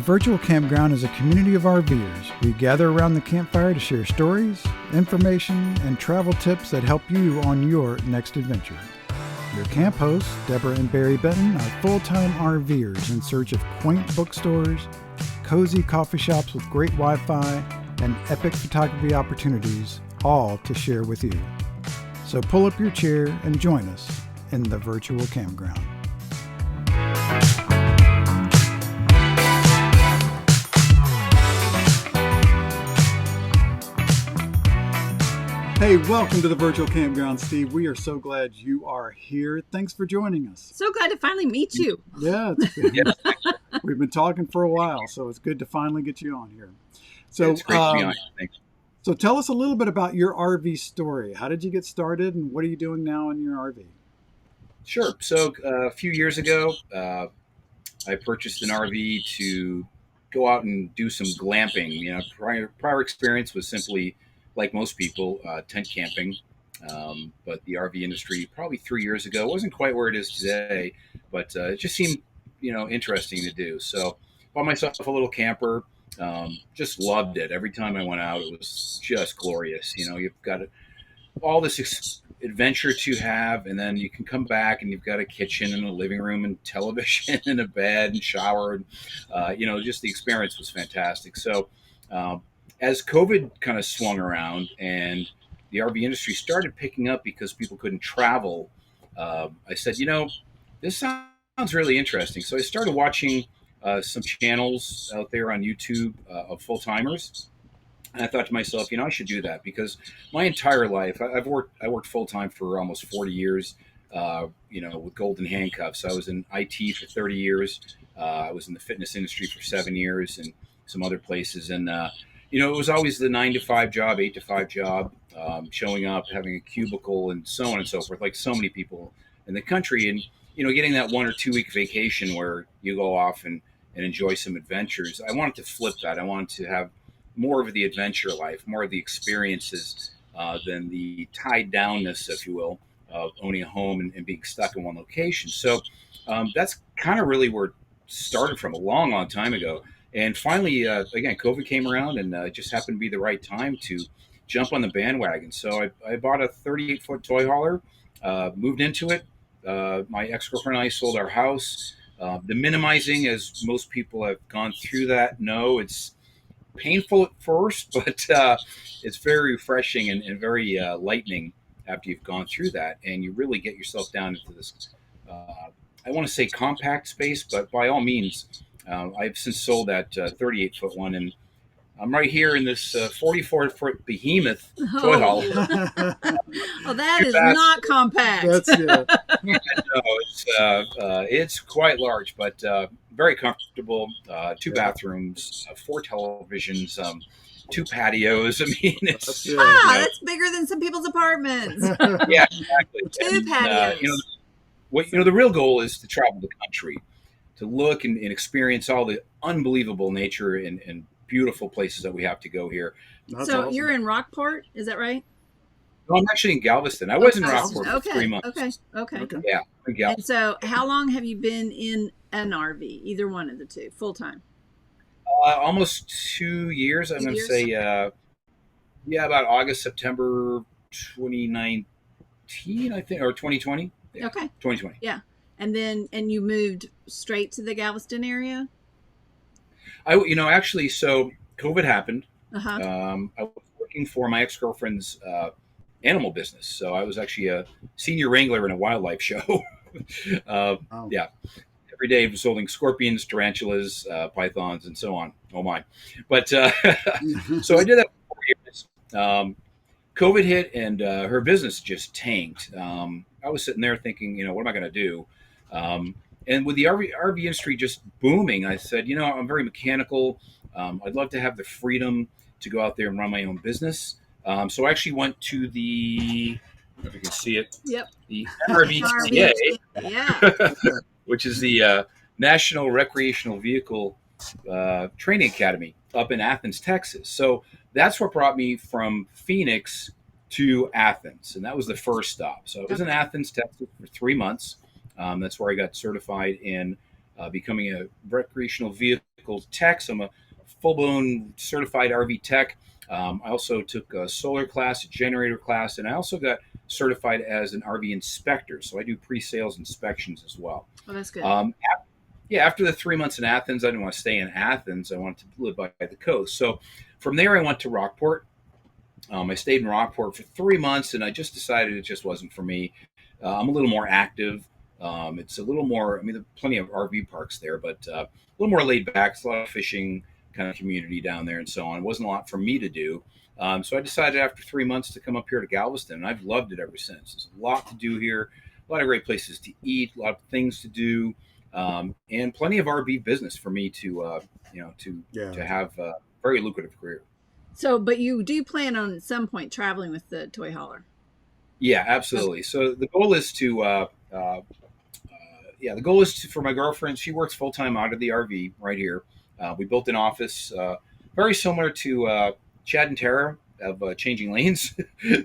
Virtual Campground is a community of RVers. We gather around the campfire to share stories, information, and travel tips that help you on your next adventure. Your camp hosts, Deborah and Barry Benton, are full-time RVers in search of quaint bookstores, cozy coffee shops with great Wi-Fi, and epic photography opportunities, all to share with you. So pull up your chair and join us in the Virtual Campground. Hey, welcome to the Virtual Campground, Steve. We are so glad you are here. Thanks for joining us. So glad to finally meet you. Yeah, we've been talking for a while, so it's good to finally get you on here. So, it's great to be on. Thanks. So tell us a little bit about your RV story. How did you get started, and what are you doing now in your RV? Sure. So a few years ago, I purchased an RV to go out and do some glamping. You know, prior experience was simply, like most people, tent camping. But the RV industry probably 3 years ago wasn't quite where it is today, but it just seemed, interesting to do. So bought myself a little camper. Just loved it. Every time I went out, it was just glorious. You've got all this adventure to have, and then you can come back and you've got a kitchen and a living room and television and a bed and shower. And, just the experience was fantastic. So as COVID kind of swung around and the RV industry started picking up because people couldn't travel, I said, this sounds really interesting. So I started watching some channels out there on YouTube of full-timers. And I thought to myself, I should do that because my entire life, I worked full-time for almost 40 years, with golden handcuffs. I was in IT for 30 years. I was in the fitness industry for 7 years and some other places. And, it was always the 9 to 5 job, 8 to 5 job, showing up, having a cubicle and so on and so forth, like so many people in the country. And, getting that 1 or 2 week vacation where you go off and enjoy some adventures. I wanted to flip that. I wanted to have more of the adventure life, more of the experiences than the tied downness, if you will, of owning a home and being stuck in one location. So that's kind of really where it started from a long, long time ago. And finally, again, COVID came around and it just happened to be the right time to jump on the bandwagon. So I bought a 38-foot toy hauler, moved into it. My ex-girlfriend and I sold our house. The minimizing, as most people have gone through that, know it's painful at first, but it's very refreshing and very lightening after you've gone through that. And you really get yourself down into this, I want to say compact space, but by all means, I've since sold that 38-foot one, and I'm right here in this 44-foot behemoth toy hauler. Oh, that is not compact. It's quite large, but very comfortable. 2 bathrooms, 4 televisions, 2 patios. I mean, it's that's bigger than some people's apartments. Yeah, exactly. 2 patios. The real goal is to travel the country, to look and experience all the unbelievable nature and beautiful places that we have to go here. That's so awesome. You're in Rockport, is that right? No, I'm actually in Galveston. I was in Rockport for 3 months. Okay. Yeah, in Galveston. And so how long have you been in an RV, either one of the two, full time? Almost 2 years. I'm going to say, about August, September 2019, I think, or 2020. Yeah, okay. 2020. Yeah. And you moved straight to the Galveston area? Actually, so COVID happened. Uh-huh. I was working for my ex-girlfriend's animal business. So I was actually a senior wrangler in a wildlife show. Yeah. Every day I was holding scorpions, tarantulas, pythons, and so on. Oh my. But so I did that for 4 years. COVID hit and her business just tanked. I was sitting there thinking, what am I going to do? And with the RV industry just booming, I said, I'm very mechanical. I'd love to have the freedom to go out there and run my own business. So I actually went to the, if you can see it, the NRVTA, which is the National Recreational Vehicle Training Academy up in Athens, Texas. So that's what brought me from Phoenix to Athens, and that was the first stop. So I was in Athens, Texas for 3 months. That's where I got certified in becoming a recreational vehicle tech. So I'm a full-blown certified RV tech. I also took a solar class, a generator class, and I also got certified as an RV inspector. So I do pre-sales inspections as well. Oh, that's good. Yeah, after the 3 months in Athens, I didn't want to stay in Athens. I wanted to live by the coast. So from there, I went to Rockport. I stayed in Rockport for 3 months, and I just decided it just wasn't for me. I'm a little more active. It's a little more, I mean, there are plenty of RV parks there, but a little more laid back. It's a lot of fishing kind of community down there and so on. It wasn't a lot for me to do. So I decided after 3 months to come up here to Galveston, and I've loved it ever since. There's a lot to do here, a lot of great places to eat, a lot of things to do, and plenty of RV business for me to, to have a very lucrative career. So, but you do plan on at some point traveling with the toy hauler? Yeah, absolutely. So the goal is to, for my girlfriend. She works full time out of the RV right here. We built an office very similar to Chad and Tara of Changing Lanes.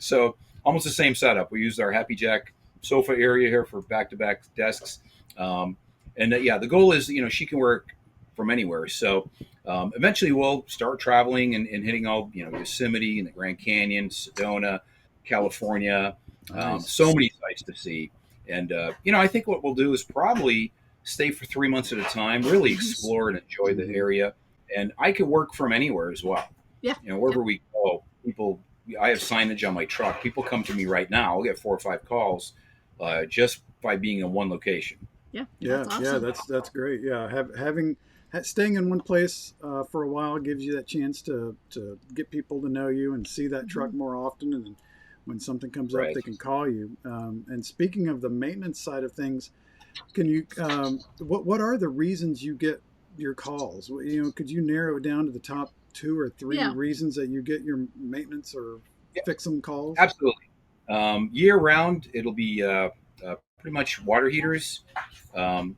So almost the same setup. We used our Happy Jack sofa area here for back-to-back desks. The goal is, she can work from anywhere. So eventually we'll start traveling and hitting all, Yosemite and the Grand Canyon, Sedona, California, Nice. so many sites to see. And, I think what we'll do is probably stay for 3 months at a time, really explore and enjoy the area. And I could work from anywhere as well. Yeah. Wherever we go, I have signage on my truck. People come to me right now. I'll get 4 or 5 calls just by being in one location. Yeah. Yeah, That's awesome. that's great. Yeah, staying in one place for a while gives you that chance to get people to know you and see that truck more often, and then when something comes up, Right. they can call you. And speaking of the maintenance side of things, can you what are the reasons you get your calls? Could you narrow it down to the top 2 or 3 Yeah. reasons that you get your maintenance or fix them calls? Absolutely. Year round, it'll be pretty much water heaters and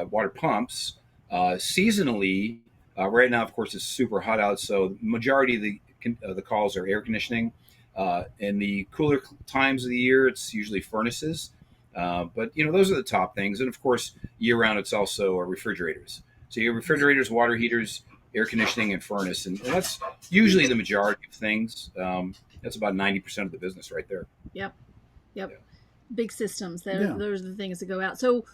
water pumps. Seasonally, right now, of course, it's super hot out, so the majority of the calls are air conditioning. In the cooler times of the year, it's usually furnaces. But those are the top things, and of course, year round, it's also refrigerators. So you have refrigerators, water heaters, air conditioning, and furnace, and that's usually the majority of things. That's about 90% of the business right there. Yep. Yeah. Big systems. Yeah. Those are the things that go out. So,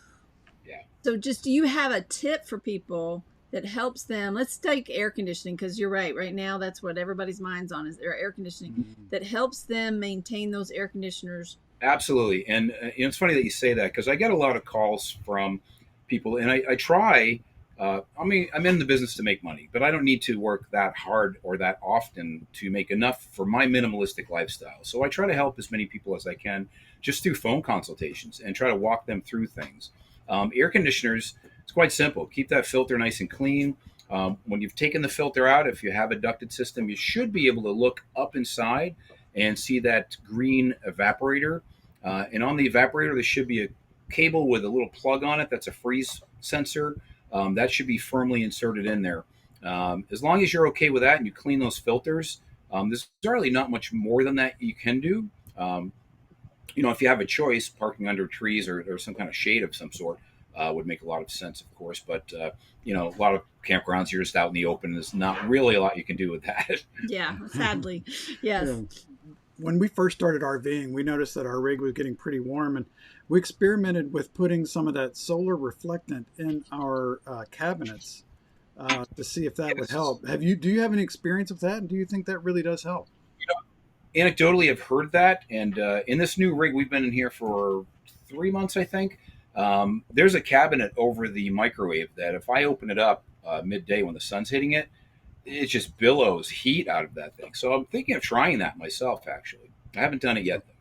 Yeah. So just, do you have a tip for people that helps them? Let's take air conditioning, because you're right. Right now, that's what everybody's mind's on, is their air conditioning, that helps them maintain those air conditioners. Absolutely. And it's funny that you say that, because I get a lot of calls from people, and I try. I'm in the business to make money, but I don't need to work that hard or that often to make enough for my minimalistic lifestyle. So I try to help as many people as I can just through phone consultations and try to walk them through things. Air conditioners, it's quite simple. Keep that filter nice and clean. When you've taken the filter out, if you have a ducted system, you should be able to look up inside and see that green evaporator. And on the evaporator, there should be a cable with a little plug on it. That's a freeze sensor. That should be firmly inserted in there. As long as you're okay with that and you clean those filters, there's really not much more than that you can do. If you have a choice, parking under trees or some kind of shade of some sort would make a lot of sense, of course. But, a lot of campgrounds, you're just out in the open. There's not really a lot you can do with that. Yeah, sadly. Yes. Yeah. When we first started RVing, we noticed that our rig was getting pretty warm, and we experimented with putting some of that solar reflectant in our cabinets to see if that would help. Do you have any experience with that, and do you think that really does help? Anecdotally, I've heard that, and in this new rig, we've been in here for 3 months, I think. There's a cabinet over the microwave that if I open it up midday when the sun's hitting it, it just billows heat out of that thing. So I'm thinking of trying that myself, actually. I haven't done it yet, though.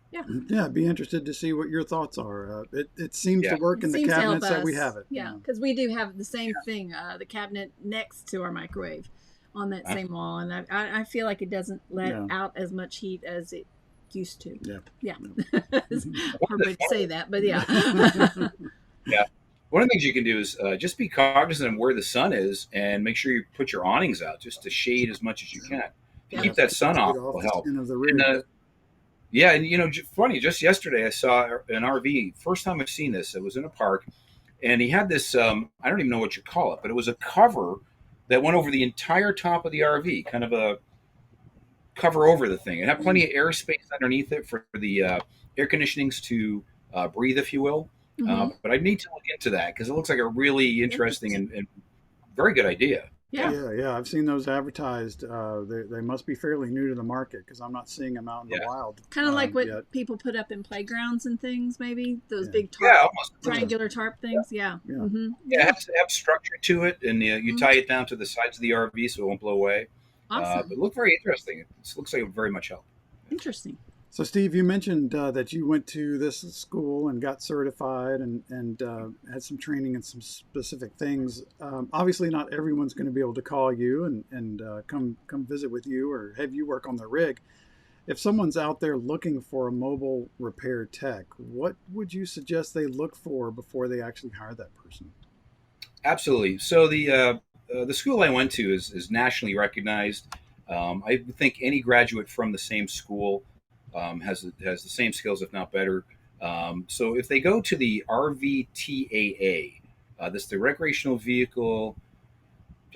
Yeah, I'd be interested to see what your thoughts are. It seems to work in the cabinets that we have it. Yeah, because we do have the same thing, the cabinet next to our microwave on that same wall. And I feel like it doesn't let out as much heat as it used to. Yeah. It's hard to say that, but yeah. Yeah. One of the things you can do is just be cognizant of where the sun is and make sure you put your awnings out just to shade as much as you can. Keep that sun off will help. And, funny, just yesterday I saw an RV. First time I've seen this. It was in a park. and he had this, I don't even know what you call it, but it was a cover that went over the entire top of the RV, kind of a cover over the thing. It had plenty of airspace underneath it for the air conditionings to breathe, if you will. But I need to look into that because it looks like a really interesting and very good idea. Yeah. I've seen those advertised. They must be fairly new to the market because I'm not seeing them out in the wild. Kind of like what people put up in playgrounds and things, maybe those big almost triangular tarp things. Yeah, it has to have structure to it, and you tie it down to the sides of the RV so it won't blow away. Awesome. But it looked very interesting. It looks like it would very much help. Interesting. So, Steve, you mentioned that you went to this school and got certified and had some training in some specific things. Obviously, not everyone's going to be able to call you and come visit with you or have you work on the rig. If someone's out there looking for a mobile repair tech, what would you suggest they look for before they actually hire that person? Absolutely. So the school I went to is nationally recognized. I think any graduate from the same school has the same skills, if not better. So if they go to the RVTAA, that's the Recreational Vehicle.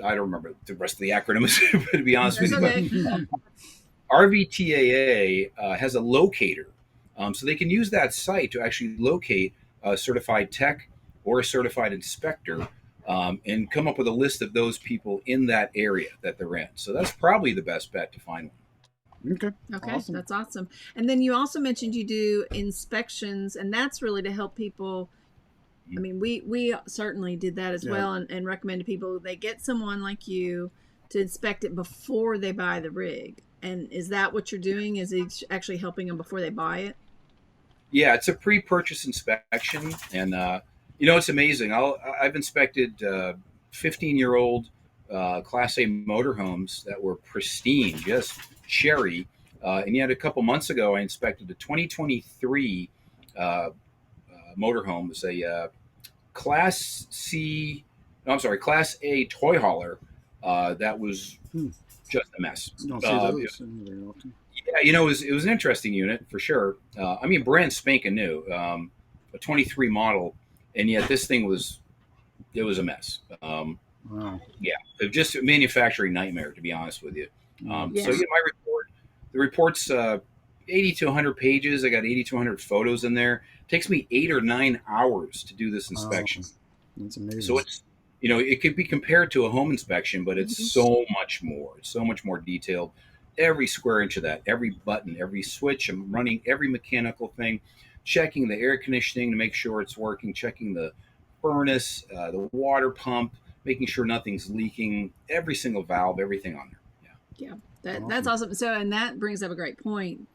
I don't remember the rest of the acronyms, to be honest with you. Okay. But RVTAA has a locator, so they can use that site to actually locate a certified tech or a certified inspector. And come up with a list of those people in that area that they're in. So that's probably the best bet to find one. Okay, awesome. That's awesome. And then you also mentioned you do inspections, and that's really to help people. I mean, we certainly did that as well, and recommend to people they get someone like you to inspect it before they buy the rig. And is that what you're doing? Is it actually helping them before they buy it? Yeah, it's a pre-purchase inspection, and it's amazing. I've inspected 15-year-old Class A motorhomes that were pristine, just cherry. And yet a couple months ago, I inspected a 2023 motorhome. It's a Class A toy hauler that was just a mess. Don't see those very often. Yeah, it was an interesting unit for sure. Brand spanking new, a 23 model. And yet this thing was a mess. Wow. Yeah, it was just a manufacturing nightmare, to be honest with you. So my report's 80 to 100 pages. I got 80 to 100 photos in there. It takes me 8 or 9 hours to do this inspection. That's amazing. So it's, it could be compared to a home inspection, but it's so much more. It's so much more detailed. Every square inch of that, every button, every switch, I'm running every mechanical thing. Checking the air conditioning to make sure it's working, checking the furnace, the water pump, making sure nothing's leaking, every single valve, everything on there. Yeah, that's awesome. So, and that brings up a great point.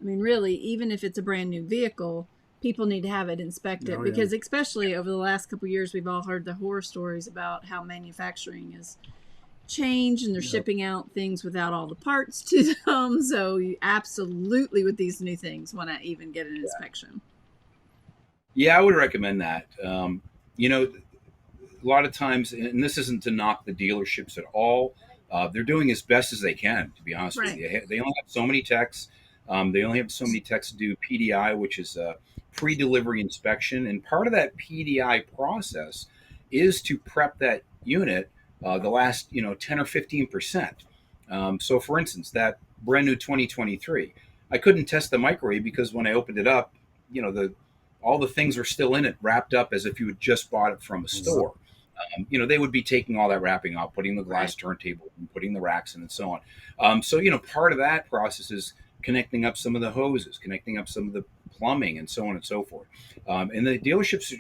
I mean, really, even if it's a brand new vehicle, people need to have it inspected because especially over the last couple of years, we've all heard the horror stories about how manufacturing is changed and they're shipping out things without all the parts to them. So you absolutely, with these new things, want to even get an inspection. Yeah, I would recommend that. A lot of times, and this isn't to knock the dealerships at all, they're doing as best as they can, to be honest with you. They only have so many techs. They only have so many techs to do PDI, which is a pre-delivery inspection. And part of that PDI process is to prep that unit the last 10 or 15%. So for instance, that brand new 2023, I couldn't test the microwave because when I opened it up, all the things are still in it, wrapped up as if you had just bought it from a store. They would be taking all that wrapping off, putting the glass turntable, and putting the racks in, and so on. So part of that process is connecting up some of the hoses, connecting up some of the plumbing, and so on and so forth. And the dealerships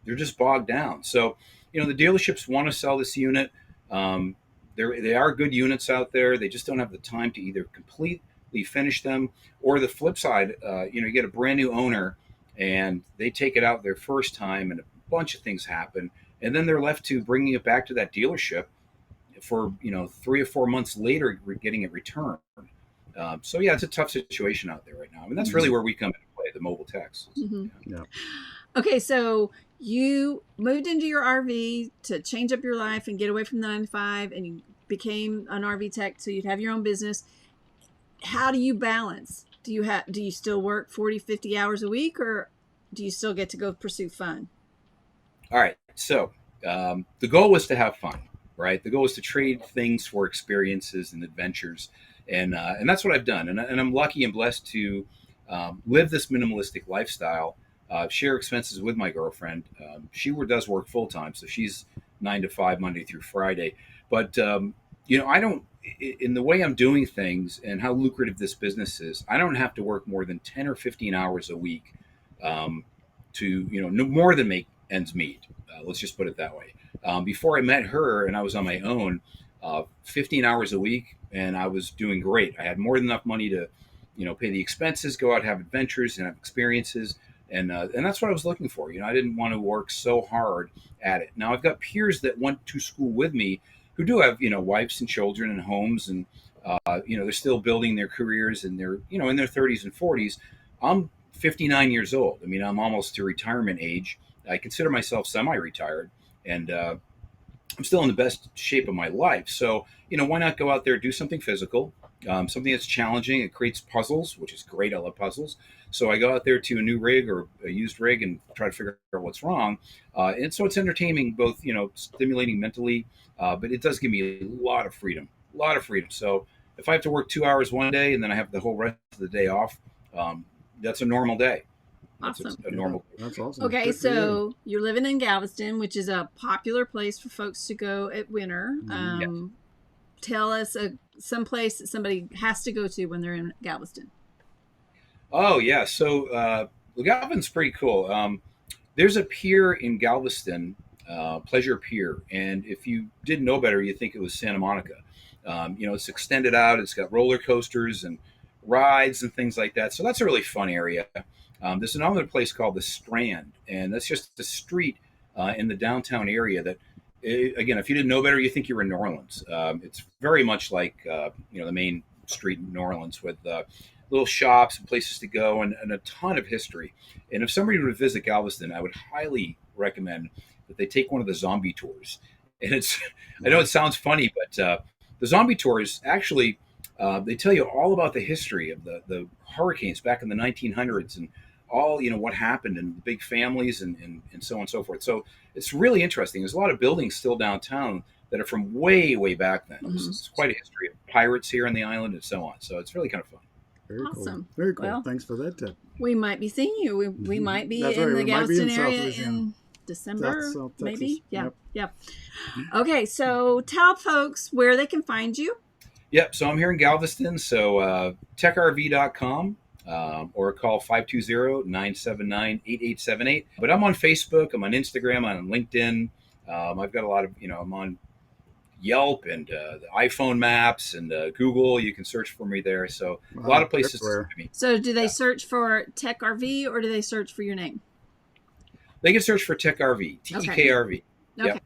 they're just bogged down. So the dealerships want to sell this unit. They are good units out there. They just don't have the time to either completely finish them, or the flip side, you get a brand new owner and they take it out their first time and a bunch of things happen. And then they're left to bringing it back to that dealership for, 3 or 4 months later, getting it returned. So it's a tough situation out there right now. I mean, that's really where we come into play, the mobile techs. Yeah. Okay, so you moved into your RV to change up your life and get away from the 9-to-5, and you became an RV tech so you'd have your own business. How do you balance? Do you still work 40, 50 hours a week, or do you still get to go pursue fun? All right. So the goal was to have fun, right? The goal was to trade things for experiences and adventures, and that's what I've done. And I'm lucky and blessed to live this minimalistic lifestyle. Share expenses with my girlfriend. She does work full time, so she's 9 to 5 Monday through Friday. But I don't. In the way I'm doing things and how lucrative this business is, I don't have to work more than 10 or 15 hours a week to no more than make ends meet. Let's just put it that way. Before I met her and I was on my own, 15 hours a week, and I was doing great. I had more than enough money to, pay the expenses, go out, have adventures, and have experiences, and that's what I was looking for. I didn't want to work so hard at it. Now I've got peers that went to school with me who do have wives and children and homes, and they're still building their careers, and they're in their 30s and 40s. I'm 59 years old. I mean, I'm almost to retirement age. I consider myself semi-retired, and I'm still in the best shape of my life. So, why not go out there, do something physical, something that's challenging. It creates puzzles, which is great. I love puzzles. So I go out there to a new rig or a used rig and try to figure out what's wrong. And so it's entertaining, both, stimulating mentally, but it does give me a lot of freedom. So if I have to work 2 hours one day and then I have the whole rest of the day off, that's a normal day. Awesome. A normal. That's awesome. Okay, so you're living in Galveston, which is a popular place for folks to go at winter. Yes. Tell us some place that somebody has to go to when they're in Galveston. Oh yeah, so Galveston's pretty cool. There's a pier in Galveston, Pleasure Pier, and if you didn't know better, you'd think it was Santa Monica. It's extended out. It's got roller coasters and rides and things like that. So that's a really fun area. There's another place called the Strand, and that's just the street in the downtown area that, again, if you didn't know better, you think you were in New Orleans. It's very much like, the main street in New Orleans with little shops and places to go and a ton of history. And if somebody were to visit Galveston, I would highly recommend that they take one of the zombie tours. And I know it sounds funny, but the zombie tours actually, they tell you all about the history of the hurricanes back in the 1900s and all, what happened and the big families and so on and so forth. So it's really interesting. There's a lot of buildings still downtown that are from way, way back then. Mm-hmm. It's quite a history of pirates here on the island and so on. So it's really kind of fun. Very awesome. Cool. Very cool. Well, thanks for that tip. We might be seeing you. We might be in the Galveston area in December, maybe. Yeah. Yep. Okay, so tell folks where they can find you. Yep. So I'm here in Galveston. So TekRV.com. Or call 520-979-8878. But I'm on Facebook, I'm on Instagram, I'm on LinkedIn. I've got a lot of, I'm on Yelp and the iPhone maps and Google. You can search for me there. So a lot of places to find me. So do they search for TekRV or do they search for your name? They can search for TekRV, TekRV. Okay, Yeah.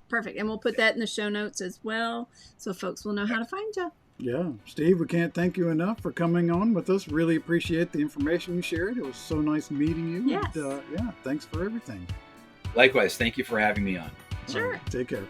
Perfect. And we'll put that in the show notes as well, so folks will know how to find you. Yeah, Steve, we can't thank you enough for coming on with us. Really appreciate the information you shared. It was so nice meeting you. Yes. And, thanks for everything. Likewise, thank you for having me on. Sure. Take care.